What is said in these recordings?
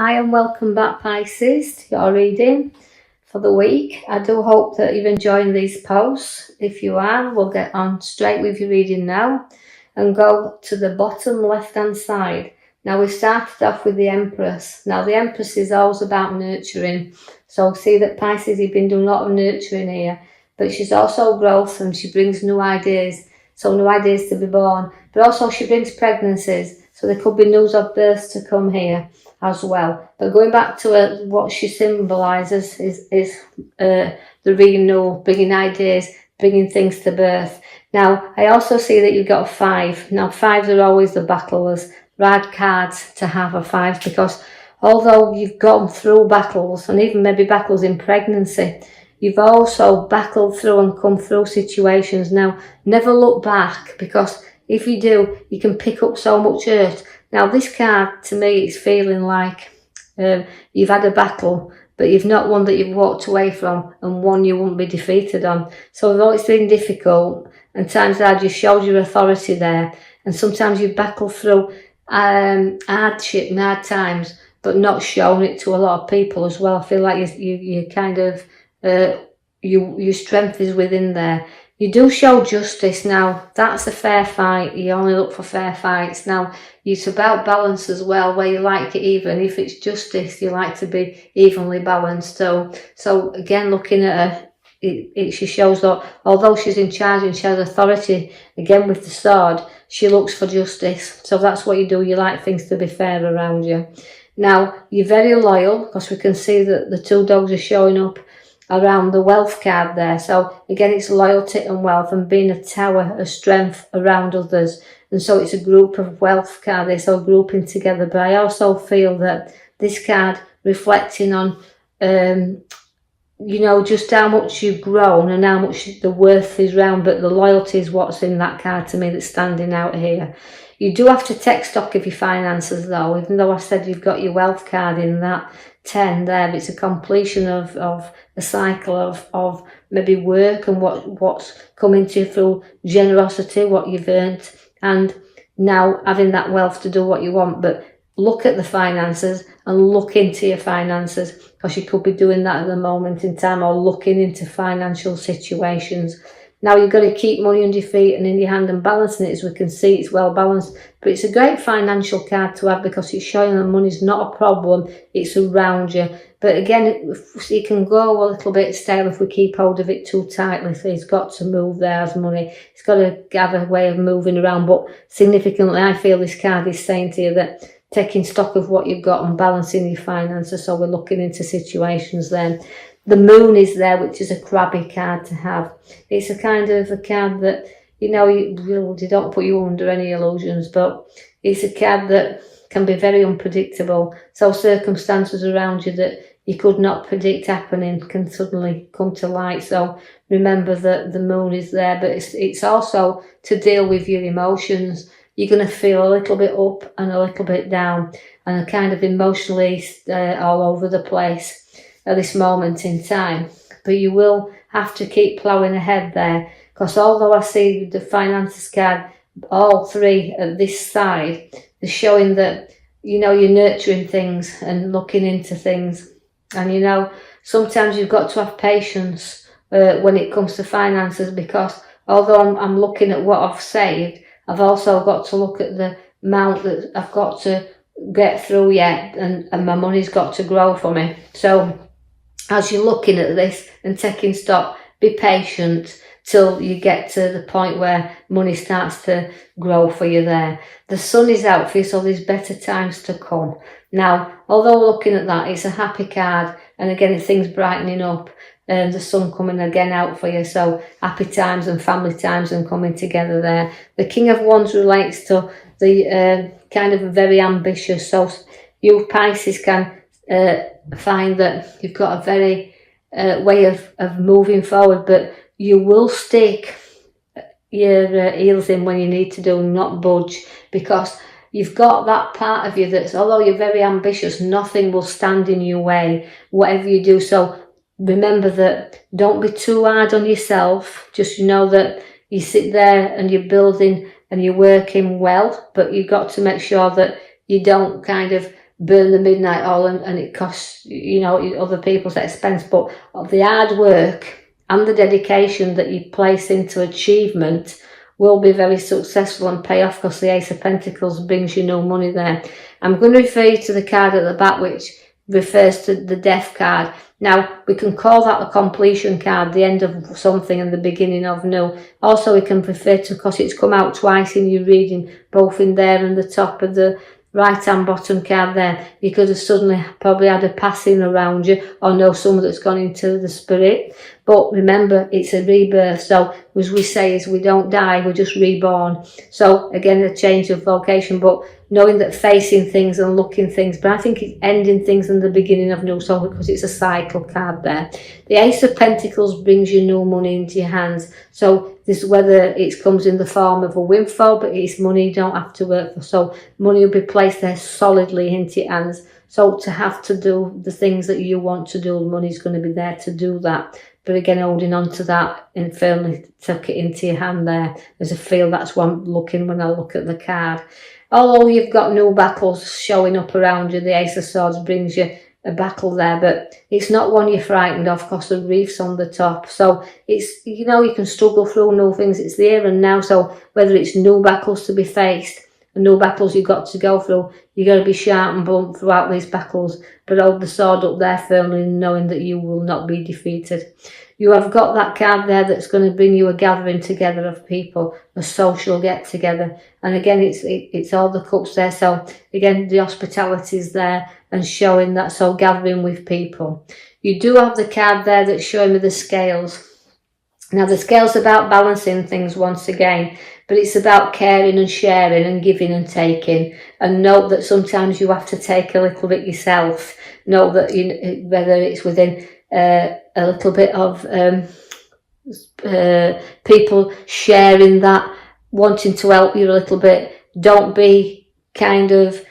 Hi and welcome back, Pisces, to your reading for the week. I do hope that you're enjoying these posts. If you are, we'll get on straight with your reading now and go to the bottom left hand side. Now, we started off with the Empress. Now, the Empress is always about nurturing. So see that Pisces, you've been doing a lot of nurturing here, but she's also growth and she brings new ideas. So new ideas to be born, but also she brings pregnancies. So there could be news of births to come here as well. But going back to what she symbolises is the renewal, bringing ideas, bringing things to birth. Now, I also see that you've got a 5. Now, 5s are always the battlers. Right cards to have a 5 because although you've gone through battles and even maybe battles in pregnancy, you've also battled through and come through situations. Now, never look back because if you do, you can pick up so much hurt. Now, this card, to me, is feeling like you've had a battle, but you've not one that you've walked away from and one you won't be defeated on. So although it's been difficult and times hard, you showed your authority there. And sometimes you've battled through hardship and hard times, but not shown it to a lot of people as well. I feel like you kind of, your strength is within there. You do show justice. Now, that's a fair fight. You only look for fair fights. Now, it's about balance as well, where you like it even. If it's justice, you like to be evenly balanced. So again, looking at her, she shows that although she's in charge and she has authority, again with the sword, she looks for justice. So that's what you do. You like things to be fair around you. Now, you're very loyal because we can see that the 2 dogs are showing up around the wealth card there. So again, it's loyalty and wealth and being a tower of strength around others. And so it's a group of wealth card. They're so grouping together. But I also feel that this card reflecting on, just how much you've grown and how much the worth is round. But the loyalty is what's in that card to me that's standing out here. You do have to take stock of your finances though, even though I said you've got your wealth card in that 10 there. It's a completion of a cycle of maybe work and what's coming to you through generosity, what you've earned, and now having that wealth to do what you want. But look at the finances and look into your finances because you could be doing that at the moment in time or looking into financial situations. Now, you've got to keep money under your feet and in your hand and balancing it. As we can see, it's well balanced. But it's a great financial card to have because it's showing that money's not a problem. It's around you. But again, it can go a little bit stale if we keep hold of it too tightly. So it's got to move there as money. It's got to have a way of moving around. But significantly, I feel this card is saying to you that taking stock of what you've got and balancing your finances. So we're looking into situations then. The moon is there, which is a crabby card to have. It's a kind of a card that, you don't put you under any illusions, but it's a card that can be very unpredictable. So circumstances around you that you could not predict happening can suddenly come to light. So remember that the moon is there, but it's also to deal with your emotions. You're going to feel a little bit up and a little bit down and kind of emotionally all over the place at this moment in time. But you will have to keep ploughing ahead there because although I see the finances card, all 3 at this side, they're showing that, you're nurturing things and looking into things. And, sometimes you've got to have patience when it comes to finances because although I'm looking at what I've saved, I've also got to look at the amount that I've got to get through yet and my money's got to grow for me. So as you're looking at this and taking stock, be patient till you get to the point where money starts to grow for you there. The sun is out for you, so there's better times to come. Now, although looking at that, it's a happy card. And again, things brightening up and the sun coming again out for you. So happy times and family times and coming together there. The King of Wands relates to the kind of very ambitious. So you Pisces can find that you've got a very way of moving forward, but you will stick your heels in when you need to do, not budge, because you've got that part of you that's, although you're very ambitious, nothing will stand in your way, whatever you do. So remember that don't be too hard on yourself. Just know that you sit there and you're building and you're working well, but you've got to make sure that you don't kind of burn the midnight oil and it costs, you know, other people's expense. But the hard work and the dedication that you place into achievement will be very successful and pay off, because the Ace of Pentacles brings you no money there. I'm going to refer you to the card at the back, which refers to the Death card. Now, we can call that a completion card, the end of something and the beginning of new. Also, we can refer to, because it's come out twice in your reading, both in there and the top of the right hand bottom card there. You could have suddenly probably had a passing around you, or know someone that's gone into the spirit. But remember, it's a rebirth. So as we say, is we don't die, we're just reborn. So again, a change of vocation, but knowing that facing things and looking things, but I think it's ending things and the beginning of new, so because it's a cycle card there. The Ace of Pentacles brings you new money into your hands. So this, whether it comes in the form of a windfall, but it's money you don't have to work for. So money will be placed there solidly into your hands. So to have to do the things that you want to do, money's going to be there to do that. But again, holding on to that and firmly tuck it into your hand there. As I feel that's what I'm looking when I look at the card. Although you've got new battles showing up around you, the Ace of Swords brings you a battle there, but it's not one you're frightened of, because the reef's on the top. So it's, you know, you can struggle through new things. It's the here and now. So whether it's new battles to be faced and new battles you've got to go through, you've got to be sharp and blunt throughout these battles, but hold the sword up there firmly, knowing that you will not be defeated. You have got that card there that's going to bring you a gathering together of people, a social get together. And again, it's all the cups there. So again, the hospitality is there and showing that, so gathering with people. You do have the card there that's showing me the scales. Now the scale's about balancing things once again, but it's about caring and sharing and giving and taking. And note that sometimes you have to take a little bit yourself. Note that whether it's within a little bit of people sharing that, wanting to help you a little bit. Don't be kind of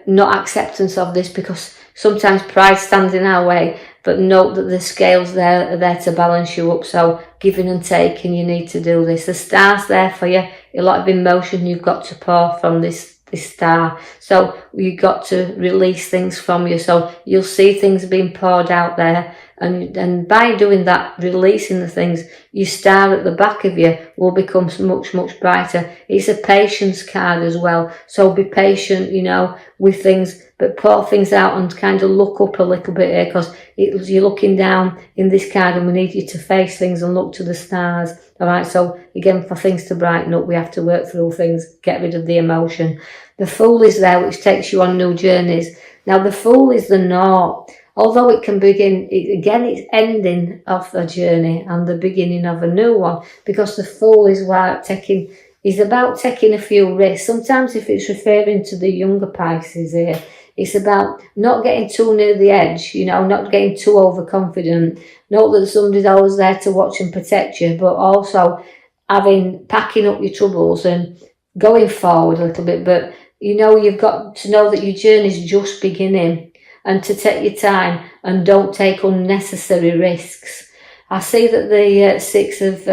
not acceptance of this, because sometimes pride stands in our way. But note that the scales there are there to balance you up. So giving and taking, you need to do this. The star's there for you. A lot of emotion you've got to pour from this star. So you've got to release things from you. So you'll see things being poured out there. And by doing that, releasing the things, your star at the back of you will become much, much brighter. It's a patience card as well. So be patient, you know, with things, but pour things out and kind of look up a little bit here, because you're looking down in this card, and we need you to face things and look to the stars. All right. So again, for things to brighten up, we have to work through things, get rid of the emotion. The Fool is there, which takes you on new journeys. Now, the Fool is the naught. Although it can begin, again, it's ending of a journey and the beginning of a new one, because the Fool is about taking a few risks. Sometimes if it's referring to the younger Pisces here, it's about not getting too near the edge, you know, not getting too overconfident. Note that somebody's always there to watch and protect you, but also packing up your troubles and going forward a little bit. But, you know, you've got to know that your journey's just beginning, and to take your time and don't take unnecessary risks. I see that the Six of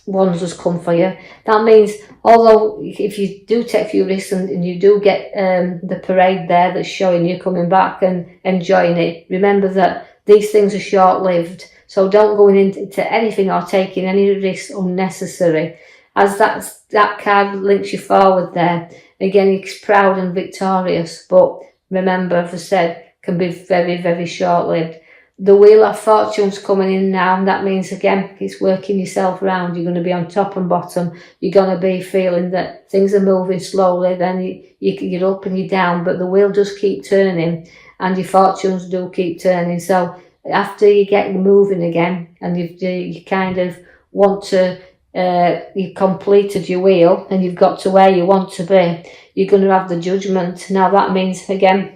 Wands has come for you. That means, although if you do take a few risks and you do get the parade there that's showing you coming back and enjoying it, remember that these things are short-lived. So don't go into anything or taking any risks unnecessary. As that card links you forward there, again, it's proud and victorious. But remember, as I said, can be very, very short-lived. The Wheel of Fortune's coming in now, and that means, again, it's working yourself around. You're going to be on top and bottom. You're going to be feeling that things are moving slowly, then you're up and you're down, but the wheel does keep turning, and your fortunes do keep turning. So after you get moving again, and you kind of want to, you've completed your wheel, and you've got to where you want to be, you're going to have the Judgment. Now that means, again,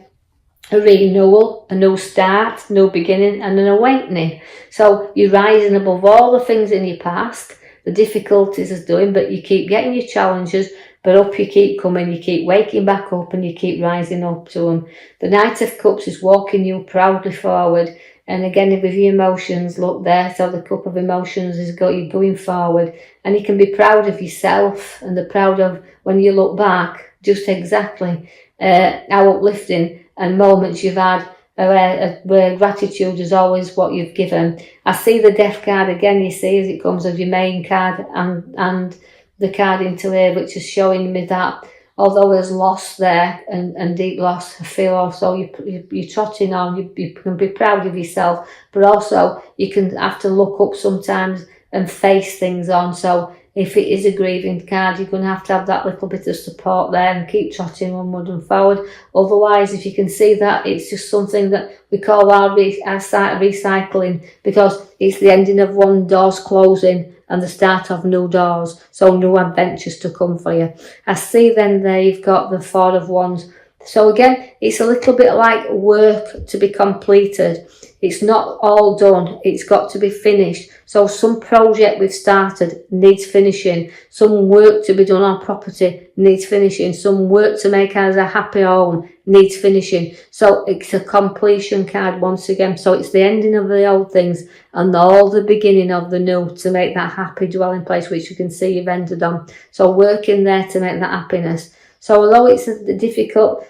a renewal, a new start, new beginning, and an awakening. So you're rising above all the things in your past, the difficulties is doing, but you keep getting your challenges, but up you keep coming, you keep waking back up, and you keep rising up to them. The Knight of Cups is walking you proudly forward, and again, with your emotions, look there, so the cup of emotions has got you going forward, and you can be proud of yourself, and the proud of when you look back, just exactly how uplifting and moments you've had where gratitude is always what you've given. I see the death card again, you see, as it comes as your main card, and the card into here, which is showing me that although there's loss there and deep loss, I feel also you're trotting on, you can be proud of yourself, but also you can have to look up sometimes and face things on. So if it is a grieving card, you're going to have that little bit of support there and keep trotting onward and forward. Otherwise, if you can see that, it's just something that we call our site of recycling, because it's the ending of one door's closing and the start of new doors, so new adventures to come for you. I see then there you've got the Four of Wands. So again, it's a little bit like work to be completed. It's not all done, it's got to be finished. So some project we've started needs finishing. Some work to be done on property needs finishing. Some work to make us a happy home needs finishing. So it's a completion card once again. So it's the ending of the old things and all the beginning of the new to make that happy dwelling place, which you can see you've ended on. So working there to make that happiness. So although it's a difficult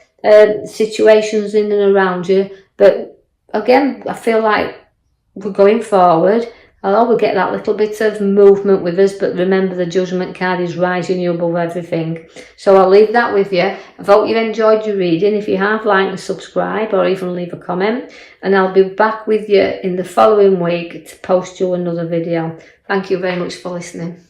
situations in and around you, but again, I feel like we're going forward. Although we get that little bit of movement with us, but remember the Judgment card is rising you above everything. So I'll leave that with you. I hope you've enjoyed your reading. If you have, like and subscribe, or even leave a comment. And I'll be back with you in the following week to post you another video. Thank you very much for listening.